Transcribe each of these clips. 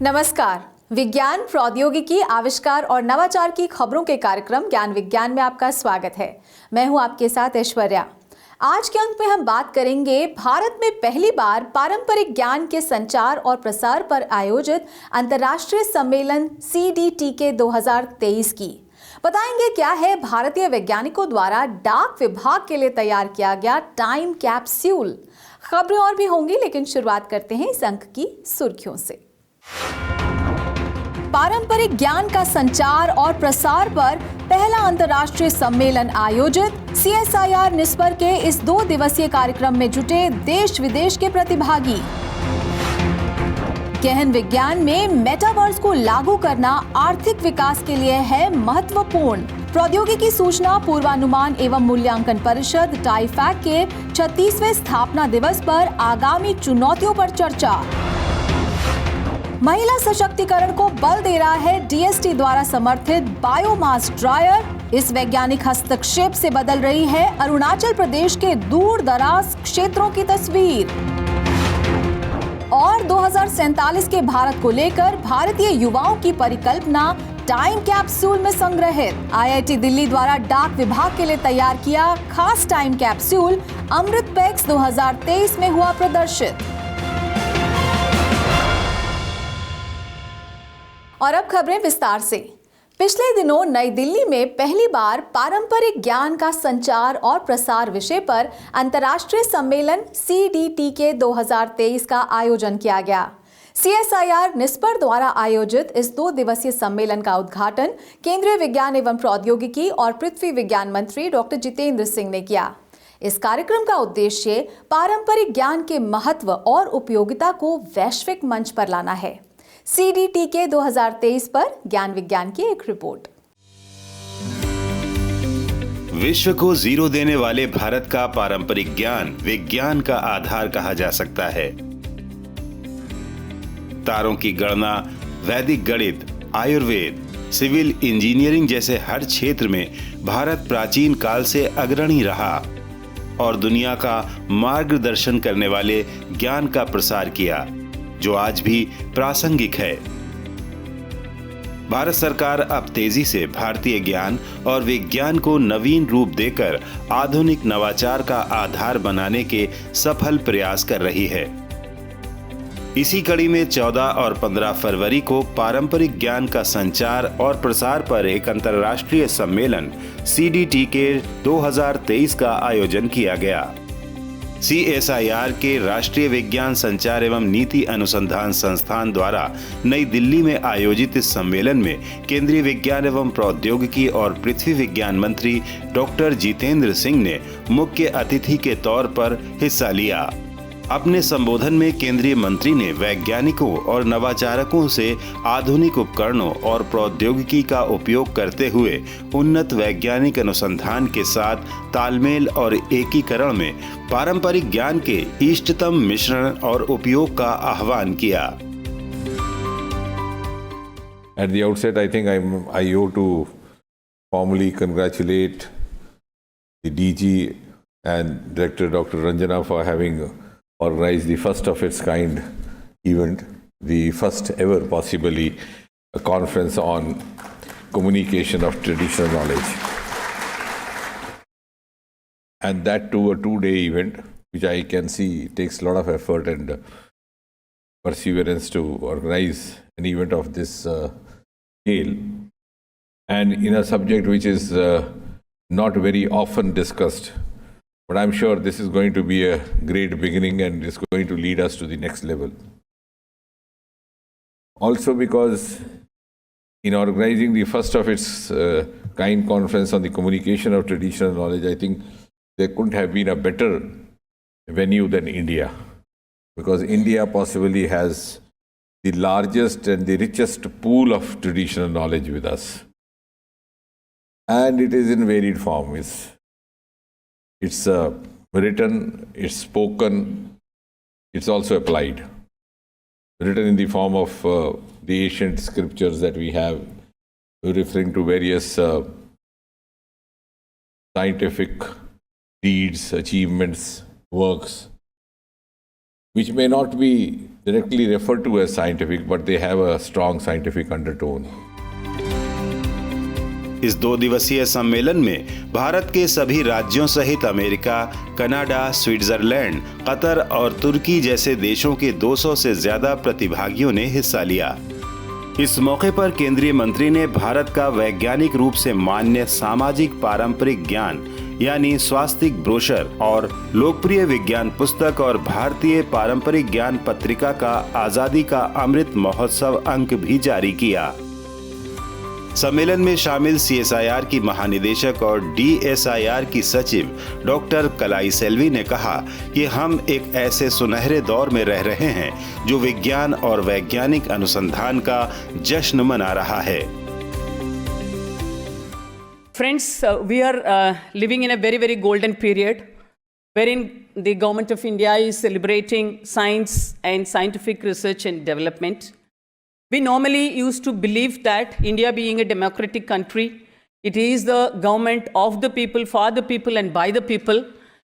नमस्कार। विज्ञान, प्रौद्योगिकी, आविष्कार और नवाचार की खबरों के कार्यक्रम ज्ञान विज्ञान में आपका स्वागत है। मैं हूं आपके साथ ऐश्वर्या। आज के अंक में हम बात करेंगे भारत में पहली बार पारंपरिक ज्ञान के संचार और प्रसार पर आयोजित अंतर्राष्ट्रीय सम्मेलन CDTK 2023 की। बताएंगे क्या है भारतीय वैज्ञानिकों द्वारा डाक विभाग के लिए तैयार किया गया टाइम कैप्सूल। खबरें और भी होंगी, लेकिन शुरुआत करते हैं इस अंक की सुर्खियों से। पारंपरिक ज्ञान का संचार और प्रसार पर पहला अंतर्राष्ट्रीय सम्मेलन आयोजित। CSIR निस्पर के इस 2 दिवसीय कार्यक्रम में जुटे देश विदेश के प्रतिभागी। गहन विज्ञान में मेटावर्स को लागू करना आर्थिक विकास के लिए है महत्वपूर्ण। प्रौद्योगिकी सूचना पूर्वानुमान एवं मूल्यांकन परिषद टाइफैक के 36वें स्थापना दिवस पर आगामी चुनौतियों पर चर्चा। महिला सशक्तिकरण को बल दे रहा है DST द्वारा समर्थित बायोमास ड्रायर। इस वैज्ञानिक हस्तक्षेप से बदल रही है अरुणाचल प्रदेश के दूर दराज क्षेत्रों की तस्वीर। और 2047 के भारत को लेकर भारतीय युवाओं की परिकल्पना टाइम कैप्सूल में संग्रहित। IIT दिल्ली द्वारा डाक विभाग के लिए तैयार किया खास टाइम कैप्सूल अमृतपेक्स 2023 में हुआ प्रदर्शित। और अब खबरें विस्तार से। पिछले दिनों नई दिल्ली में पहली बार पारंपरिक ज्ञान का संचार और प्रसार विषय पर अंतर्राष्ट्रीय सम्मेलन CDTK 2023 का आयोजन किया गया। CSIR निस्पर द्वारा आयोजित इस 2 दिवसीय सम्मेलन का उद्घाटन केंद्रीय विज्ञान एवं प्रौद्योगिकी और पृथ्वी विज्ञान मंत्री डॉक्टर जितेंद्र सिंह ने किया। इस कार्यक्रम का उद्देश्य पारंपरिक ज्ञान के महत्व और उपयोगिता को वैश्विक मंच पर लाना है। CDTK 2023 पर ज्ञान विज्ञान की एक रिपोर्ट। विश्व को जीरो देने वाले भारत का पारंपरिक ज्ञान विज्ञान का आधार कहा जा सकता है। तारों की गणना, वैदिक गणित, आयुर्वेद, सिविल इंजीनियरिंग जैसे हर क्षेत्र में भारत प्राचीन काल से अग्रणी रहा और दुनिया का मार्गदर्शन करने वाले ज्ञान का प्रसार किया, जो आज भी प्रासंगिक है। भारत सरकार अब तेजी से भारतीय ज्ञान और विज्ञान को नवीन रूप देकर आधुनिक नवाचार का आधार बनाने के सफल प्रयास कर रही है। इसी कड़ी में 14 और 15 फरवरी को पारंपरिक ज्ञान का संचार और प्रसार पर एक अंतर्राष्ट्रीय सम्मेलन CDTK 2023 का आयोजन किया गया। CSIR के राष्ट्रीय विज्ञान संचार एवं नीति अनुसंधान संस्थान द्वारा नई दिल्ली में आयोजित इस सम्मेलन में केंद्रीय विज्ञान एवं प्रौद्योगिकी और पृथ्वी विज्ञान मंत्री डॉक्टर जितेंद्र सिंह ने मुख्य अतिथि के तौर पर हिस्सा लिया। अपने संबोधन में केंद्रीय मंत्री ने वैज्ञानिकों और नवाचारकों से आधुनिक उपकरणों और प्रौद्योगिकी का उपयोग करते हुए उन्नत वैज्ञानिक अनुसंधान के साथ तालमेल और एकीकरण में पारंपरिक ज्ञान के इष्टतम मिश्रण और उपयोग का आह्वान किया। At the outset, I think I owe to formally congratulate the DG and Director Dr. Ranjana for having organized the first of its kind event, the first ever possibly a conference on communication of traditional knowledge. And that too a 2-day event, which I can see takes a lot of effort and perseverance to organize an event of this scale. And in a subject which is not very often discussed. But I'm sure this is going to be a great beginning and is going to lead us to the next level. Also because in organizing the first of its kind conference on the communication of traditional knowledge, I think there couldn't have been a better venue than India. Because India possibly has the largest and the richest pool of traditional knowledge with us. And it is in varied form. It's written, it's spoken, it's also applied. Written in the form of the ancient scriptures that we have, referring to various scientific deeds, achievements, works, which may not be directly referred to as scientific, but they have a strong scientific undertone. इस 2 दिवसीय सम्मेलन में भारत के सभी राज्यों सहित America, Canada, Switzerland, Qatar और तुर्की जैसे देशों के 200 से ज्यादा प्रतिभागियों ने हिस्सा लिया। इस मौके पर केंद्रीय मंत्री ने भारत का वैज्ञानिक रूप से मान्य सामाजिक पारंपरिक ज्ञान यानी स्वास्तिक ब्रोशर और लोकप्रिय विज्ञान पुस्तक और भारतीय पारंपरिक ज्ञान पत्रिका का आजादी का अमृत महोत्सव अंक भी जारी किया। सम्मेलन में शामिल CSIR की महानिदेशक और DSIR की सचिव डॉक्टर कलाई सेल्वी ने कहा कि हम एक ऐसे सुनहरे दौर में रह रहे हैं जो विज्ञान और वैज्ञानिक अनुसंधान का जश्न मना रहा है। Friends, we are living in a very, very golden period wherein the government of India is celebrating science and scientific research and development. We normally used to believe that India being a democratic country, it is the government of the people, for the people and by the people.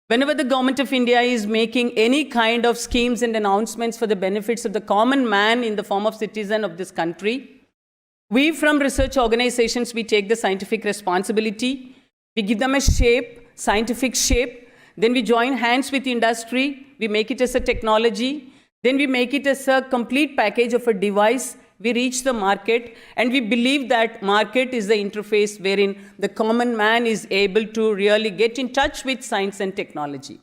Whenever the government of India is making any kind of schemes and announcements for the benefits of the common man in the form of citizen of this country, we from research organizations, we take the scientific responsibility, we give them a shape, scientific shape, then we join hands with industry, we make it as a technology, then we make it as a complete package of a device, we reach the market, and we believe that market is the interface wherein the common man is able to really get in touch with science and technology.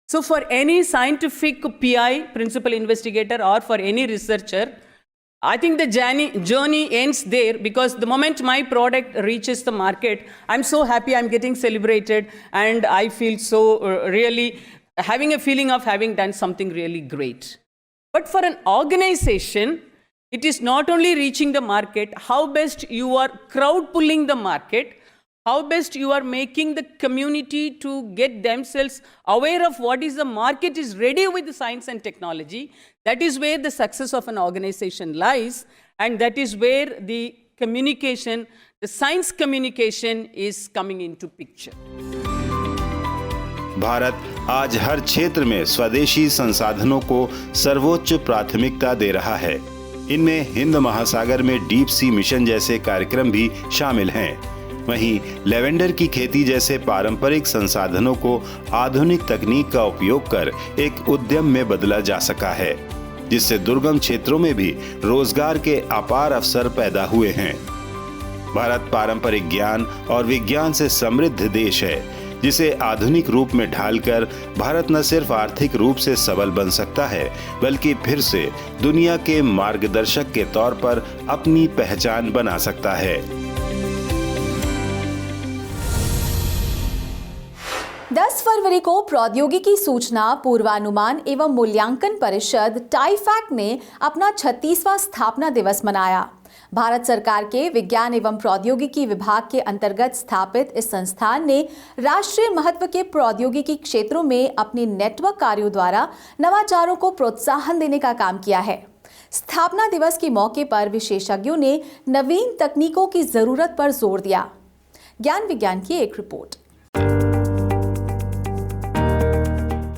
So for any scientific PI, principal investigator, or for any researcher, I think the journey ends there, because the moment my product reaches the market, I'm so happy, I'm getting celebrated, and I feel so really having a feeling of having done something really great. But for an organization, it is not only reaching the market, how best you are crowd pulling the market, how best you are making the community to get themselves aware of what is the market is ready with the science and technology. That is where the success of an organization lies, and that is where the communication, the science communication is coming into picture. Bharat आज हर क्षेत्र में स्वदेशी संसाधनों को सर्वोच्च प्राथमिकता दे रहा है। इनमें हिंद महासागर में डीप सी मिशन जैसे कार्यक्रम भी शामिल हैं। वहीं लेवेंडर की खेती जैसे पारंपरिक संसाधनों को आधुनिक तकनीक का उपयोग कर एक उद्यम में बदला जा सका है, जिससे दुर्गम क्षेत्रों में भी रोजगार के अपार अवसर पैदा हुए हैं। भारत पारंपरिक ज्ञान और विज्ञान से समृद्ध देश है, जिसे आधुनिक रूप में ढालकर भारत न सिर्फ आर्थिक रूप से सबल बन सकता है, बल्कि फिर से दुनिया के मार्गदर्शक के तौर पर अपनी पहचान बना सकता है। 10 फरवरी को प्रौद्योगिकी सूचना पूर्वानुमान एवं मूल्यांकन परिषद टाइफैक ने अपना 36वां स्थापना दिवस मनाया। भारत सरकार के विज्ञान एवं प्रौद्योगिकी विभाग के अंतर्गत स्थापित इस संस्थान ने राष्ट्रीय महत्व के प्रौद्योगिकी क्षेत्रों में अपनी नेटवर्क कार्यों द्वारा नवाचारों को प्रोत्साहन देने का काम किया है। स्थापना दिवस के मौके पर विशेषज्ञों ने नवीन तकनीकों की जरूरत पर जोर दिया। ज्ञान विज्ञान की एक रिपोर्ट।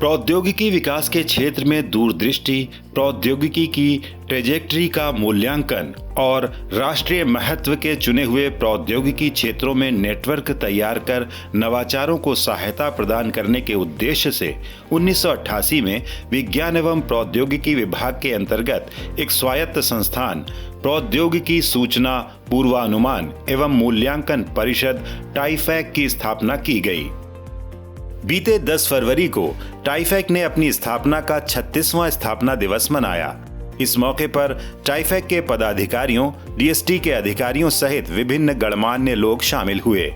प्रौद्योगिकी विकास के क्षेत्र में दूरदृष्टि, प्रौद्योगिकी की ट्रेजेक्टरी का मूल्यांकन और राष्ट्रीय महत्व के चुने हुए प्रौद्योगिकी क्षेत्रों में नेटवर्क तैयार कर नवाचारों को सहायता प्रदान करने के उद्देश्य से 1988 में विज्ञान एवं प्रौद्योगिकी विभाग के अंतर्गत एक स्वायत्त संस्थान प्रौद्योगिकी सूचना पूर्वानुमान एवं मूल्यांकन परिषद टाइफैक की स्थापना की गई। बीते 10 फरवरी को टाइफैक ने अपनी स्थापना का 36वां स्थापना दिवस मनाया। इस मौके पर टाइफैक के पदाधिकारियों, डीएसटी के अधिकारियों सहित विभिन्न गणमान्य लोग शामिल हुए।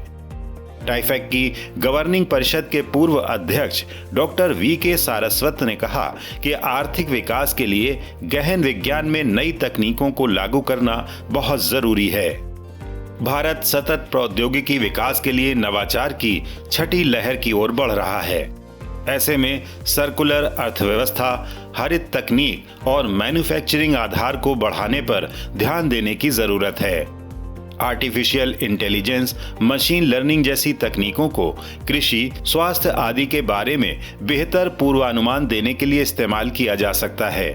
टाइफैक की गवर्निंग परिषद के पूर्व अध्यक्ष डॉक्टर वी.के. सारस्वत ने कहा कि आर्थिक विकास के लिए गहन विज्ञान में नई तकनीकों को लागू करना बहुत जरूरी है। भारत सतत प्रौद्योगिकी विकास के लिए नवाचार की छठी लहर की ओर बढ़ रहा है। ऐसे में सर्कुलर अर्थव्यवस्था, हरित तकनीक और मैन्युफैक्चरिंग आधार को बढ़ाने पर ध्यान देने की जरूरत है। आर्टिफिशियल इंटेलिजेंस, मशीन लर्निंग जैसी तकनीकों को कृषि, स्वास्थ्य आदि के बारे में बेहतर पूर्वानुमान देने के लिए इस्तेमाल किया जा सकता है।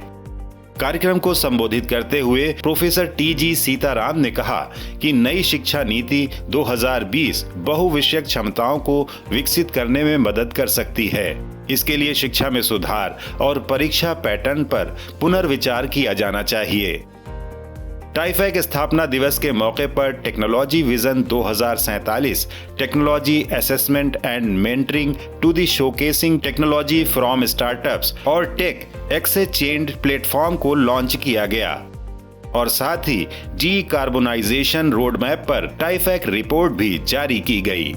कार्यक्रम को संबोधित करते हुए प्रोफेसर टी.जी. सीताराम ने कहा कि नई शिक्षा नीति 2020 बहुविषयक क्षमताओं को विकसित करने में मदद कर सकती है। इसके लिए शिक्षा में सुधार और परीक्षा पैटर्न पर पुनर्विचार किया जाना चाहिए। टाइफैक स्थापना दिवस के मौके पर technology vision 2047 technology assessment and mentoring to the showcasing technology from startups और टेक एक्सचेंज प्लेटफॉर्म को लॉन्च किया गया और साथ ही डी कार्बोनाइजेशन रोड मैप पर टाइफैक रिपोर्ट भी जारी की गई।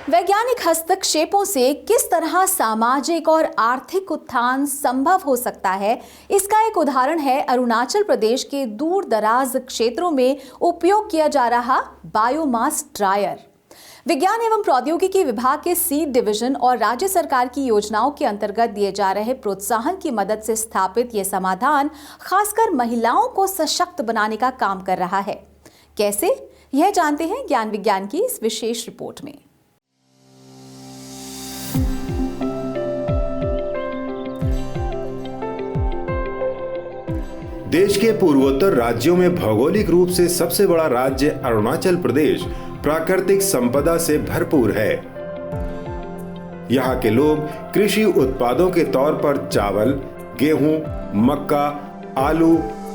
वैज्ञानिक हस्तक्षेपों से किस तरह सामाजिक और आर्थिक उत्थान संभव हो सकता है, इसका एक उदाहरण है अरुणाचल प्रदेश के दूर दराज क्षेत्रों में उपयोग किया जा रहा बायोमास ड्रायर। विज्ञान एवं प्रौद्योगिकी विभाग के सीड डिवीजन और राज्य सरकार की योजनाओं के अंतर्गत दिए जा रहे प्रोत्साहन की मदद से स्थापित ये समाधान खासकर महिलाओं को सशक्त बनाने का काम कर रहा है। कैसे, यह जानते हैं ज्ञान विज्ञान की इस विशेष रिपोर्ट में। देश के पूर्वोत्तर राज्यों में भौगोलिक रूप से सबसे बड़ा राज्य अरुणाचल प्रदेश प्राकृतिक संपदा से भरपूर है। यहाँ के लोग कृषि उत्पादों के तौर पर चावल, गेहूं, मक्का, आलू,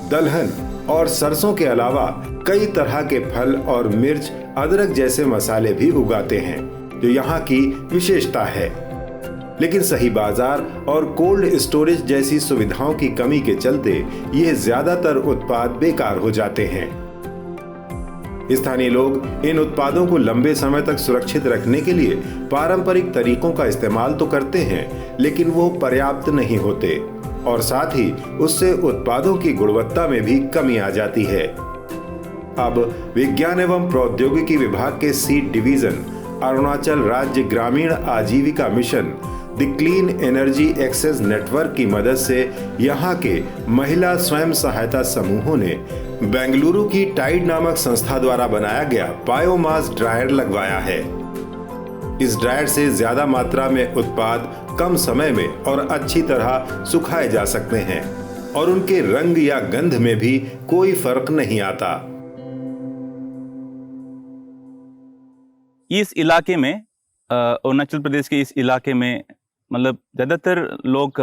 दलहन और सरसों के अलावा कई तरह के फल और मिर्च, अदरक जैसे मसाले भी उगाते हैं, जो यहाँ की विशेषता है। लेकिन सही बाजार और कोल्ड स्टोरेज जैसी सुविधाओं की कमी के चलते ये ज्यादातर उत्पाद बेकार हो जाते हैं। स्थानीय लोग इन उत्पादों को लंबे समय तक सुरक्षित रखने के लिए पारंपरिक तरीकों का इस्तेमाल तो करते हैं, लेकिन वो पर्याप्त नहीं होते और साथ ही उससे उत्पादों की गुणवत्ता में भी कमी आ जाती है। अब विज्ञान एवं प्रौद्योगिकी विभाग के सीड डिवीजन अरुणाचल राज्य ग्रामीण आजीविका mission the clean energy access network की मदद से यहाँ के महिला स्वयं सहायता समूहों ने बेंगलुरु की टाइड नामक संस्था द्वारा बनाया गया बायोमास ड्रायर लगवाया है। इस ड्रायर से ज्यादा मात्रा में उत्पाद कम समय में और अच्छी तरह सुखाए जा सकते हैं और उनके रंग या गंध में भी कोई फर्क नहीं आता। इस इलाके में अरुणाचल प्रदेश के इस इलाके में मतलब ज़्यादातर लोग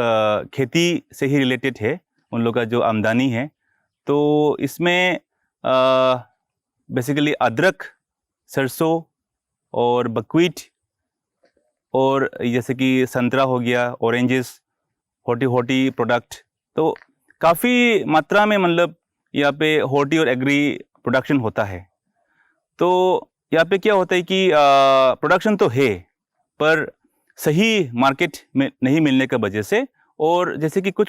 खेती से ही रिलेटेड है, उन लोग का जो आमदनी है। तो इसमें बेसिकली अदरक, सरसों और बकवीट और जैसे कि संतरा हो गया, ऑरेंजेस, हॉर्टी प्रोडक्ट, तो काफ़ी मात्रा में मतलब यहाँ पे हॉर्टी और एग्री प्रोडक्शन होता है। तो यहाँ पे क्या होता है कि प्रोडक्शन तो है पर सही मार्केट में नहीं मिलने की वजह से, और जैसे कि कुछ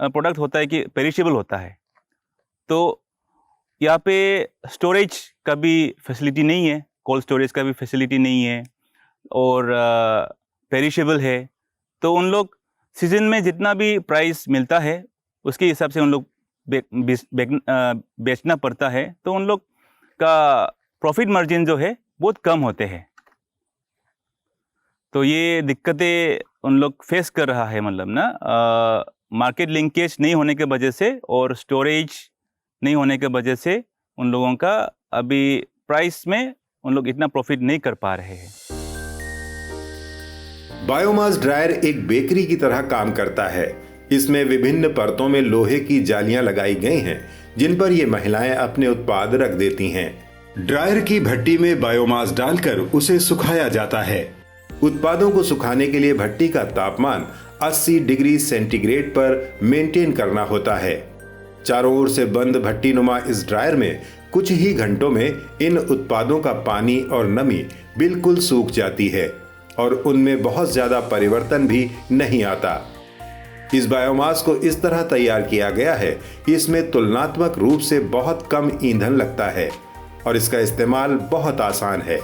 प्रोडक्ट होता है कि पेरिशेबल होता है, तो यहाँ पे स्टोरेज का भी फैसिलिटी नहीं है, कोल्ड स्टोरेज का भी फैसिलिटी नहीं है और पेरिशेबल है। तो उन लोग सीजन में जितना भी प्राइस मिलता है उसके हिसाब से उन लोग बेचना पड़ता है, तो उन लोग का प्रॉफिट मार्जिन जो है बहुत कम होते हैं। तो ये दिक्कतें उन लोग फेस कर रहा है, मतलब ना मार्केट लिंकेज नहीं होने के वजह से और स्टोरेज नहीं होने के वजह से उन लोगों का अभी प्राइस में उन लोग इतना प्रॉफिट नहीं कर पा रहे हैं। बायोमास ड्रायर एक बेकरी की तरह काम करता है। इसमें विभिन्न परतों में लोहे की जालियां लगाई गई हैं, जिन पर ये महिलाएं अपने उत्पाद रख देती हैं। ड्रायर की भट्टी में बायोमास डालकर उसे सुखाया जाता है। उत्पादों को सुखाने के लिए भट्टी का तापमान 80 डिग्री सेंटीग्रेड पर मेंटेन करना होता है। चारों ओर से बंद भट्टी नुमा इस ड्रायर में कुछ ही घंटों में इन उत्पादों का पानी और नमी बिल्कुल सूख जाती है और उनमें बहुत ज्यादा परिवर्तन भी नहीं आता। इस बायोमास को इस तरह तैयार किया गया है कि इसमें तुलनात्मक रूप से बहुत कम ईंधन लगता है और इसका इस्तेमाल बहुत आसान है।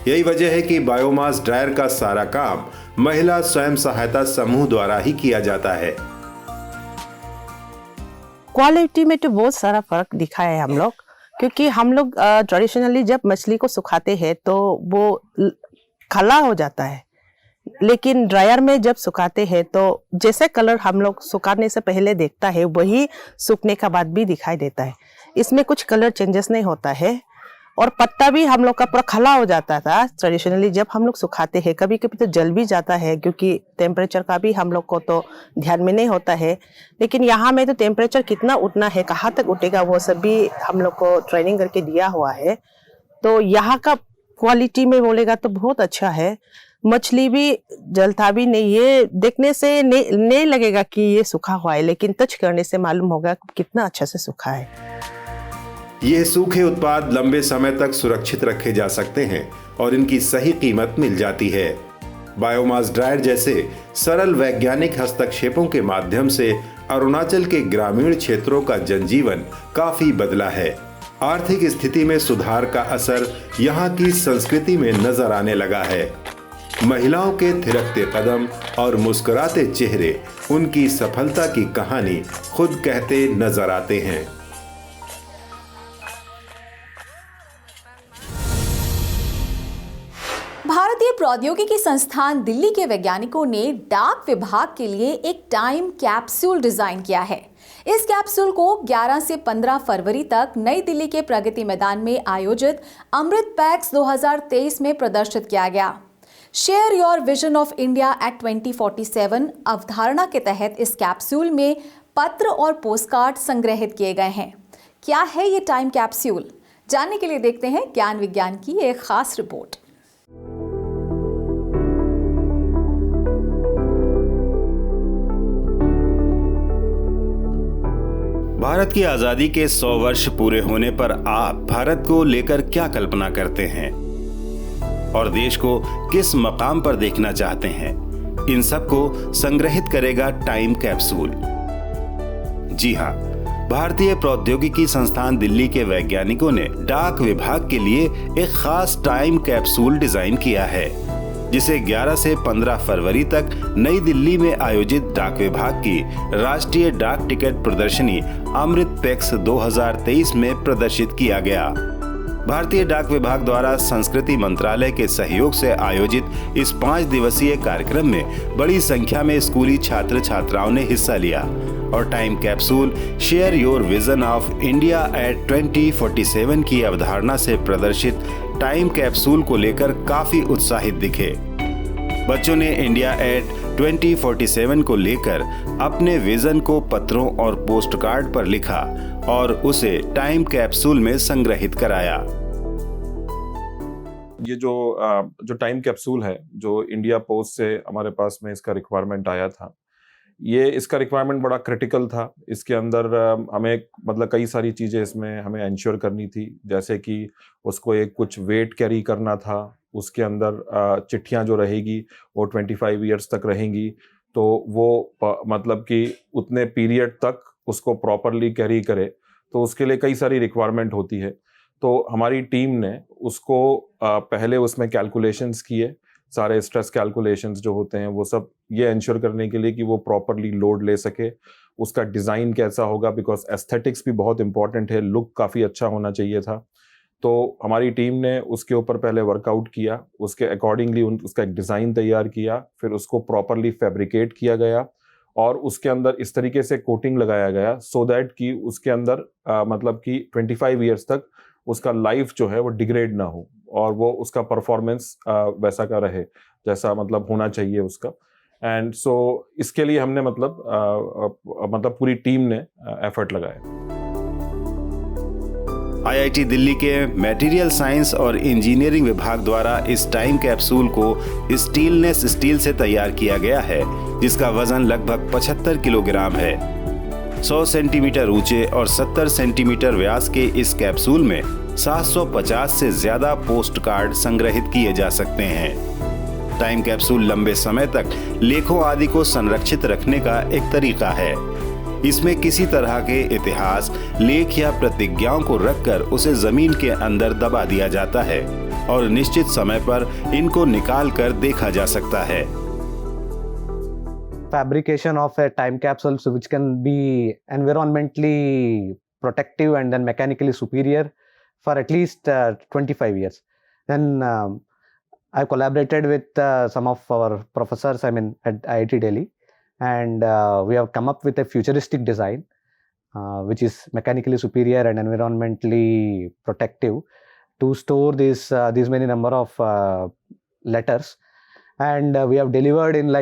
यही वजह है कि बायोमास ड्रायर का सारा काम महिला स्वयं सहायता समूह द्वारा ही किया जाता है। क्वालिटी में तो बहुत सारा फर्क दिखा है हम लोग, क्योंकि हम लोग ट्रेडिशनली जब मछली को सुखाते हैं तो वो खला हो जाता है, लेकिन ड्रायर में जब सुखाते हैं तो जैसे कलर हम लोग सुखाने से पहले देखता है वही सूखने का बाद भी दिखाई देता है। इसमें कुछ कलर चेंजेस नहीं होता है। और पत्ता भी हम लोग का पूरा खला हो जाता था ट्रेडिशनली जब हम लोग सुखाते हैं। कभी कभी तो जल भी जाता है क्योंकि टेम्परेचर का भी हम लोग को तो ध्यान में नहीं होता है। लेकिन यहाँ में तो टेम्परेचर कितना उठना है, कहाँ तक उठेगा, वो सब भी हम लोग को ट्रेनिंग करके दिया हुआ है। तो यहाँ का क्वालिटी में बोलेगा तो बहुत अच्छा है। मछली भी जलता भी नहीं, ये देखने से नहीं लगेगा कि ये सूखा हुआ है, लेकिन टच करने से मालूम होगा कितना अच्छा से सूखा है। ये सूखे उत्पाद लंबे समय तक सुरक्षित रखे जा सकते हैं और इनकी सही कीमत मिल जाती है। बायोमास ड्रायर जैसे सरल वैज्ञानिक हस्तक्षेपों के माध्यम से अरुणाचल के ग्रामीण क्षेत्रों का जनजीवन काफी बदला है। आर्थिक स्थिति में सुधार का असर यहाँ की संस्कृति में नजर आने लगा है। महिलाओं के थिरकते कदम और मुस्कुराते चेहरे उनकी सफलता की कहानी खुद कहते नजर आते हैं। भारतीय प्रौद्योगिकी संस्थान दिल्ली के वैज्ञानिकों ने डाक विभाग के लिए एक टाइम कैप्सूल डिजाइन किया है। इस कैप्सूल को 11 से 15 फरवरी तक नई दिल्ली के प्रगति मैदान में आयोजित अमृत पैक्स 2023 में प्रदर्शित किया गया। Share your vision of India at 2047 अवधारणा के तहत इस कैप्सूल में पत्र और पोस्टकार्ड संग्रहित किए गए हैं। क्या है ये टाइम कैप्सूल? जानने के लिए देखते हैं ज्ञान विज्ञान की एक खास रिपोर्ट। भारत की आजादी के 100 वर्ष पूरे होने पर आप भारत को लेकर क्या कल्पना करते हैं और देश को किस मकाम पर देखना चाहते हैं? इन सब को संग्रहित करेगा टाइम कैप्सूल। जी हां, भारतीय प्रौद्योगिकी संस्थान दिल्ली के वैज्ञानिकों ने डाक विभाग के लिए एक खास टाइम कैप्सूल डिजाइन किया है, जिसे 11 से 15 फरवरी तक नई दिल्ली में आयोजित डाक विभाग की राष्ट्रीय डाक टिकट प्रदर्शनी अमृत पैक्स 2023 में प्रदर्शित किया गया। भारतीय डाक विभाग द्वारा संस्कृति मंत्रालय के सहयोग से आयोजित इस 5 दिवसीय कार्यक्रम में बड़ी संख्या में स्कूली छात्र छात्राओं ने हिस्सा लिया और time capsule share your vision of India at 2047 की अवधारणा से प्रदर्शित टाइम कैप्सूल को लेकर काफी उत्साहित दिखे। बच्चों ने इंडिया एट 2047 को लेकर अपने विजन को पत्रों और पोस्टकार्ड पर लिखा और उसे टाइम कैप्सूल में संग्रहित कराया। ये जो टाइम कैप्सूल है, जो इंडिया पोस्ट से हमारे पास में इसका रिक्वायरमेंट आया था, ये इसका रिक्वायरमेंट बड़ा क्रिटिकल था। इसके अंदर हमें मतलब कई सारी चीज़ें इसमें हमें इंश्योर करनी थी, जैसे कि उसको एक कुछ वेट कैरी करना था, उसके अंदर चिट्ठियाँ जो रहेगी वो 25 ईयर्स तक रहेंगी, तो वो मतलब कि उतने पीरियड तक उसको प्रॉपरली कैरी करे, तो उसके लिए कई सारी रिक्वायरमेंट होती है। तो हमारी टीम ने उसको पहले उसमें कैलकुलेशंस किए, सारे स्ट्रेस कैलकुलेशंस जो होते हैं वो सब ये इंश्योर करने के लिए कि वो प्रॉपरली लोड ले सके। उसका डिज़ाइन कैसा होगा, बिकॉज एस्थेटिक्स भी बहुत इंपॉर्टेंट है, लुक काफ़ी अच्छा होना चाहिए था। तो हमारी टीम ने उसके ऊपर पहले वर्कआउट किया, उसके अकॉर्डिंगली उसका एक डिज़ाइन तैयार किया, फिर उसको प्रॉपरली फैब्रिकेट किया गया और उसके अंदर इस तरीके से कोटिंग लगाया गया सो दैट कि उसके अंदर मतलब कि 25 ईयर्स तक उसका लाइफ जो है वो डिग्रेड ना हो और वो उसका परफॉर्मेंस वैसा का रहे जैसा मतलब होना चाहिए उसका। एंड सो इसके लिए हमने मतलब पूरी टीम ने एफर्ट लगाया। आईआईटी दिल्ली के मटेरियल साइंस और इंजीनियरिंग विभाग द्वारा इस टाइम कैप्सूल को स्टीलनेस स्टील से तैयार किया गया है, जिसका वजन लगभग 75 किलोग्राम है। 100 सेंटीमीटर ऊंचे और 70 सेंटीमीटर व्यास के इस कैप्सूल में 750 से ज्यादा पोस्ट कार्ड संग्रहित किए जा सकते हैं। टाइम कैप्सूल लंबे समय तक लेखों आदि को संरक्षित रखने का एक तरीका है। इसमें किसी तरह के इतिहास, लेख या प्रतिज्ञाओं को रखकर उसे जमीन के अंदर दबा दिया जाता है और निश्चित समय पर इनको निकाल कर देखा जा सकता है। Fabrication of a time capsules which can be environmentally protective and then mechanically superior for at least 25 years. Then I collaborated with some of our professors, I mean, at IIT Delhi, and we have come up with a futuristic design, which is mechanically superior and environmentally protective to store these many number of letters. And we have delivered in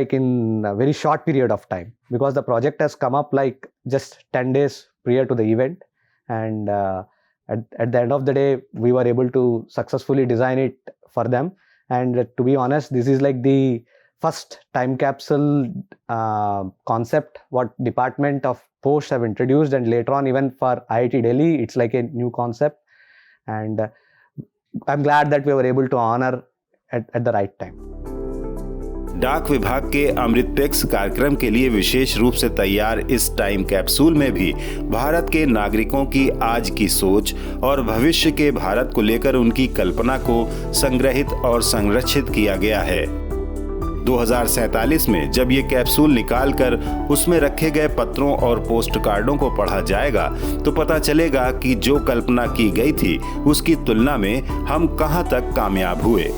a very short period of time, because the project has come up like just 10 days prior to the event. And at the end of the day, we were able to successfully design it for them. And to be honest, this is like the first time capsule concept what Department of Post have introduced, and later on even for IIT Delhi, it's like a new concept. And I'm glad that we were able to honor at the right time. डाक विभाग के अमृतपेक्स कार्यक्रम के लिए विशेष रूप से तैयार इस टाइम कैप्सूल में भी भारत के नागरिकों की आज की सोच और भविष्य के भारत को लेकर उनकी कल्पना को संग्रहित और संरक्षित किया गया है। 2047 में जब ये कैप्सूल निकालकर उसमें रखे गए पत्रों और पोस्ट कार्डों को पढ़ा जाएगा तो पता चलेगा कि जो कल्पना की गई थी उसकी तुलना में हम कहां तक कामयाब हुए।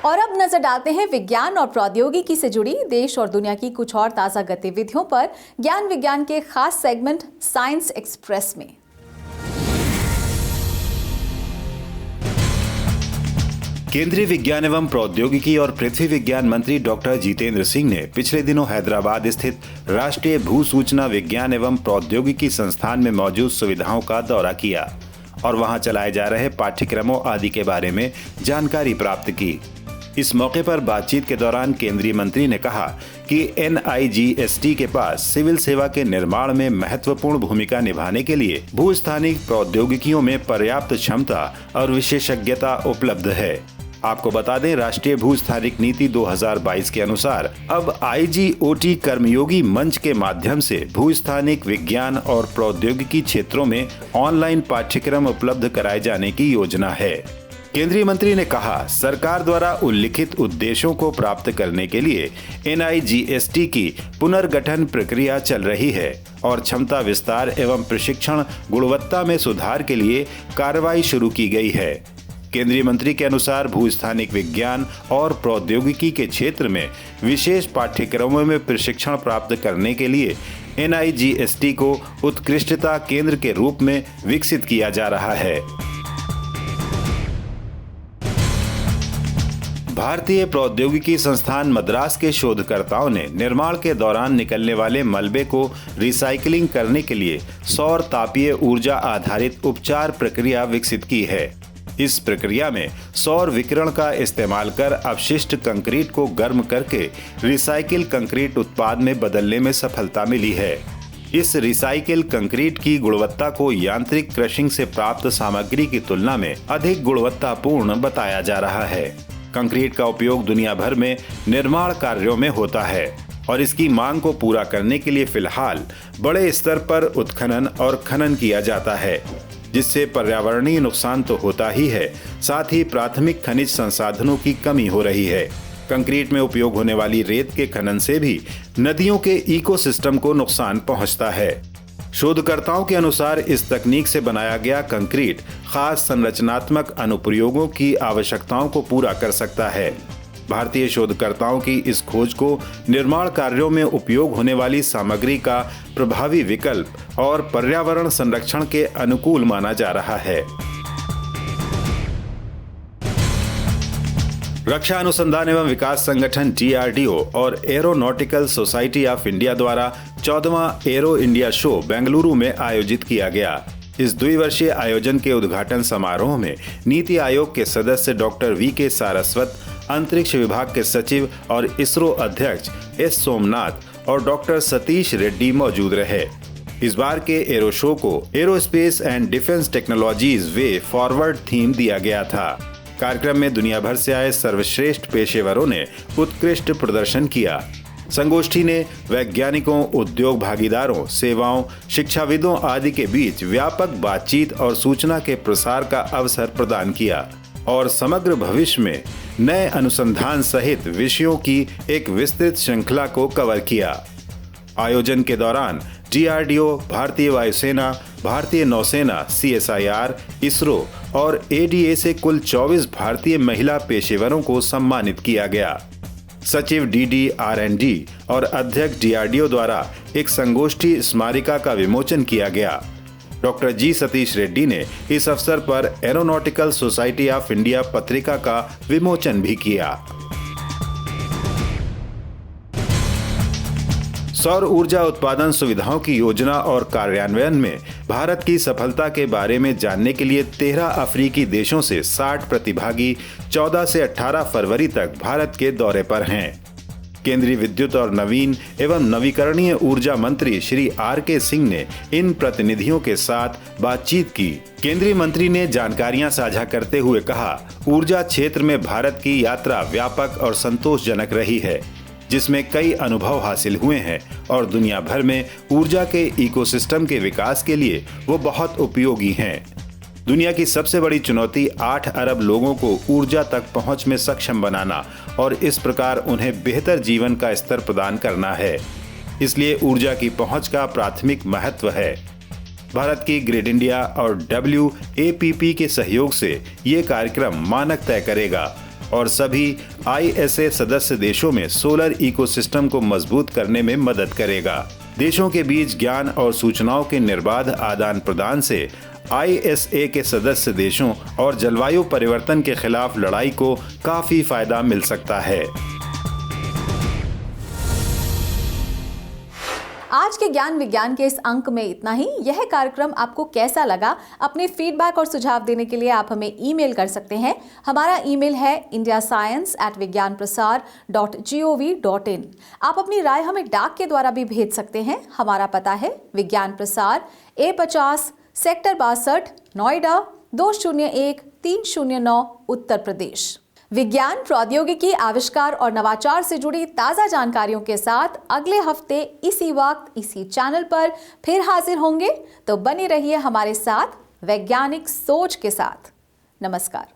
और अब नजर डालते हैं विज्ञान और प्रौद्योगिकी से जुड़ी देश और दुनिया की कुछ और ताजा गतिविधियों पर ज्ञान विज्ञान के खास सेगमेंट साइंस एक्सप्रेस में। केंद्रीय विज्ञान एवं प्रौद्योगिकी और पृथ्वी विज्ञान मंत्री डॉक्टर जितेंद्र सिंह ने पिछले दिनों हैदराबाद स्थित राष्ट्रीय भू सूचना विज्ञान एवं प्रौद्योगिकी संस्थान में मौजूद सुविधाओं का दौरा किया और वहां चलाए जा रहे पाठ्यक्रमों आदि के बारे में जानकारी प्राप्त की। इस मौके पर बातचीत के दौरान केंद्रीय मंत्री ने कहा कि NIGST के पास सिविल सेवा के निर्माण में महत्वपूर्ण भूमिका निभाने के लिए भूस्थानिक प्रौद्योगिकियों में पर्याप्त क्षमता और विशेषज्ञता उपलब्ध है। आपको बता दें, राष्ट्रीय भूस्थानिक नीति 2022 के अनुसार अब IGOT कर्मयोगी मंच के माध्यम से भूस्थानिक विज्ञान और प्रौद्योगिकी क्षेत्रों में ऑनलाइन पाठ्यक्रम उपलब्ध कराए जाने की योजना है। केंद्रीय मंत्री ने कहा, सरकार द्वारा उल्लिखित उद्देश्यों को प्राप्त करने के लिए NIGST की पुनर्गठन प्रक्रिया चल रही है और क्षमता विस्तार एवं प्रशिक्षण गुणवत्ता में सुधार के लिए कार्रवाई शुरू की गई है। केंद्रीय मंत्री के अनुसार भूस्थानिक विज्ञान और प्रौद्योगिकी के क्षेत्र में विशेष पाठ्यक्रमों में प्रशिक्षण प्राप्त करने के लिए NIGST को उत्कृष्टता केंद्र के रूप में विकसित किया जा रहा है। भारतीय प्रौद्योगिकी संस्थान मद्रास के शोधकर्ताओं ने निर्माण के दौरान निकलने वाले मलबे को रिसाइकलिंग करने के लिए सौर तापीय ऊर्जा आधारित उपचार प्रक्रिया विकसित की है। इस प्रक्रिया में सौर विकिरण का इस्तेमाल कर अपशिष्ट कंक्रीट को गर्म करके रिसाइकिल कंक्रीट उत्पाद में बदलने में सफलता मिली है। इस रिसाइकिल कंक्रीट की गुणवत्ता को यांत्रिक क्रशिंग से प्राप्त सामग्री की तुलना में अधिक गुणवत्तापूर्ण बताया जा रहा है। कंक्रीट का उपयोग दुनिया भर में निर्माण कार्यों में होता है और इसकी मांग को पूरा करने के लिए फिलहाल बड़े स्तर पर उत्खनन और खनन किया जाता है, जिससे पर्यावरणीय नुकसान तो होता ही है, साथ ही प्राथमिक खनिज संसाधनों की कमी हो रही है। कंक्रीट में उपयोग होने वाली रेत के खनन से भी नदियों के इकोसिस्टम को नुकसान पहुंचता है। शोधकर्ताओं के अनुसार इस तकनीक से बनाया गया कंक्रीट खास संरचनात्मक अनुप्रयोगों की आवश्यकताओं को पूरा कर सकता है। भारतीय शोधकर्ताओं की इस खोज को निर्माण कार्यों में उपयोग होने वाली सामग्री का प्रभावी विकल्प और पर्यावरण संरक्षण के अनुकूल माना जा रहा है। रक्षा अनुसंधान एवं विकास संगठन DRDO और एरोनॉटिकल सोसाइटी ऑफ इंडिया द्वारा 14वां एरो इंडिया शो बेंगलुरु में आयोजित किया गया। इस द्विवर्षीय आयोजन के उद्घाटन समारोह में नीति आयोग के सदस्य डॉक्टर VK सारस्वत, अंतरिक्ष विभाग के सचिव और इसरो अध्यक्ष S सोमनाथ और डॉक्टर सतीश रेड्डी मौजूद रहे। इस बार के एरो शो को aerospace and defence technologies way forward theme दिया गया था। कार्यक्रम में दुनिया भर से आए सर्वश्रेष्ठ पेशेवरों ने उत्कृष्ट प्रदर्शन किया। संगोष्ठी ने वैज्ञानिकों, उद्योग भागीदारों, सेवाओं, शिक्षाविदों आदि के बीच व्यापक बातचीत और सूचना के प्रसार का अवसर प्रदान किया और समग्र भविष्य में नए अनुसंधान सहित विषयों की एक विस्तृत श्रृंखला को कवर किया। आयोजन के दौरान DRDO, भारतीय वायुसेना, भारतीय नौसेना, CSIR, इसरो और ADA से कुल 24 भारतीय महिला पेशेवरों को सम्मानित किया गया। सचिव DDR&D और अध्यक्ष DRDO द्वारा एक संगोष्ठी स्मारिका का विमोचन किया गया। Doctor G. सतीश रेड्डी ने इस अवसर पर एरोनॉटिकल सोसाइटी ऑफ इंडिया पत्रिका का विमोचन भी किया। सौर ऊर्जा उत्पादन सुविधाओं की योजना और कार्यान्वयन में भारत की सफलता के बारे में जानने के लिए 13 अफ्रीकी देशों से 60 प्रतिभागी 14 से 18 फरवरी तक भारत के दौरे पर हैं। केंद्रीय विद्युत और नवीन एवं नवीकरणीय ऊर्जा मंत्री श्री R.K. सिंह ने इन प्रतिनिधियों के साथ बातचीत की। केंद्रीय मंत्री ने जानकारियां साझा करते हुए कहा, ऊर्जा क्षेत्र में भारत की यात्रा व्यापक और संतोषजनक रही है, जिसमें कई अनुभव हासिल हुए हैं और दुनिया भर में ऊर्जा के इकोसिस्टम के विकास के लिए वो बहुत उपयोगी हैं। दुनिया की सबसे बड़ी चुनौती 8 अरब लोगों को ऊर्जा तक पहुंच में सक्षम बनाना और इस प्रकार उन्हें बेहतर जीवन का स्तर प्रदान करना है। इसलिए ऊर्जा की पहुंच का प्राथमिक महत्व है। भारत की ग्रिड इंडिया और WAPP के सहयोग से ये कार्यक्रम मानक तय करेगा और सभी ISA सदस्य देशों में सोलर इकोसिस्टम को मजबूत करने में मदद करेगा। देशों के बीच ज्ञान और सूचनाओं के निर्बाध आदान प्रदान से ISA के सदस्य देशों और जलवायु परिवर्तन के खिलाफ लड़ाई को काफी फायदा मिल सकता है। आज के ज्ञान विज्ञान के इस अंक में इतना ही। यह कार्यक्रम आपको कैसा लगा? अपने फीडबैक और सुझाव देने के लिए आप हमें ईमेल कर सकते हैं। हमारा ईमेल है indiascience@vigyanprasar.gov.in। आप अपनी राय हमें डाक के द्वारा भी भेज सकते हैं। हमारा पता है विज्ञान प्रसार, A50, सेक्टर 62, नोएडा 201309, उत्तर प्रदेश। विज्ञान, प्रौद्योगिकी, आविष्कार और नवाचार से जुड़ी ताज़ा जानकारियों के साथ अगले हफ्ते इसी वक्त इसी चैनल पर फिर हाजिर होंगे। तो बने रहिए हमारे साथ वैज्ञानिक सोच के साथ। नमस्कार।